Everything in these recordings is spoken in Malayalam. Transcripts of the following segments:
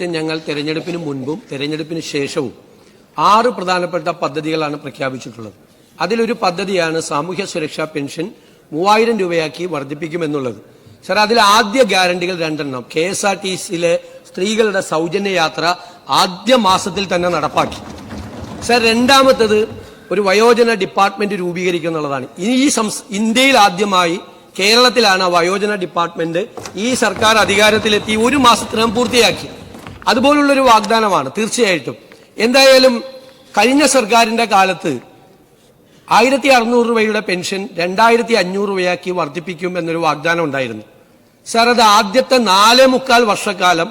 തീർച്ചയായിട്ടും ഞങ്ങൾ തെരഞ്ഞെടുപ്പിന് മുൻപും തെരഞ്ഞെടുപ്പിന് ശേഷവും 6 പ്രധാനപ്പെട്ട പദ്ധതികളാണ് പ്രഖ്യാപിച്ചിട്ടുള്ളത്. അതിലൊരു പദ്ധതിയാണ് സാമൂഹ്യ സുരക്ഷാ പെൻഷൻ 3000 രൂപയാക്കി വർദ്ധിപ്പിക്കുമെന്നുള്ളത്. സർ, അതിൽ ആദ്യ ഗ്യാരണ്ടികൾ 2 KSRTCയിലെ സ്ത്രീകളുടെ സൗജന്യ യാത്ര ആദ്യ മാസത്തിൽ തന്നെ നടപ്പാക്കി. സർ, രണ്ടാമത്തത് ഒരു വയോജന ഡിപ്പാർട്ട്മെന്റ് രൂപീകരിക്കുന്നുള്ളതാണ്. ഇന്ത്യയിൽ ആദ്യമായി കേരളത്തിലാണ് ആ വയോജന ഡിപ്പാർട്ട്മെന്റ് ഈ സർക്കാർ അധികാരത്തിലെത്തി 1 മാസത്തിനകം പൂർത്തിയാക്കി. അതുപോലുള്ളൊരു വാഗ്ദാനമാണ് തീർച്ചയായിട്ടും. എന്തായാലും കഴിഞ്ഞ സർക്കാരിന്റെ കാലത്ത് 1600 രൂപയുടെ പെൻഷൻ 2500 രൂപയാക്കി വർദ്ധിപ്പിക്കും എന്നൊരു വാഗ്ദാനം ഉണ്ടായിരുന്നു. സാർ, അത് ആദ്യത്തെ 4.25 വർഷക്കാലം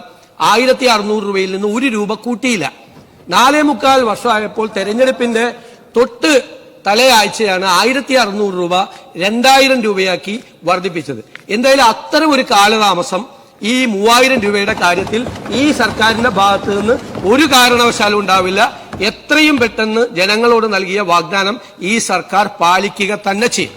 1600 രൂപയിൽ നിന്ന് 1 രൂപ കൂട്ടിയില്ല. 4.25 വർഷമായപ്പോൾ തെരഞ്ഞെടുപ്പിന്റെ തൊട്ട് തലയാഴ്ചയാണ് 1600 രൂപ 2000 രൂപയാക്കി വർദ്ധിപ്പിച്ചത്. എന്തായാലും അത്തരം ഒരു കാലതാമസം ഈ 3000 രൂപയുടെ കാര്യത്തിൽ ഈ സർക്കാരിന്റെ ഭാഗത്ത് നിന്ന് ഒരു കാരണവശാലും ഉണ്ടാവില്ല. എത്രയും പെട്ടെന്ന് ജനങ്ങളോട് നൽകിയ വാഗ്ദാനം ഈ സർക്കാർ പാലിക്കുക തന്നെ ചെയ്യും.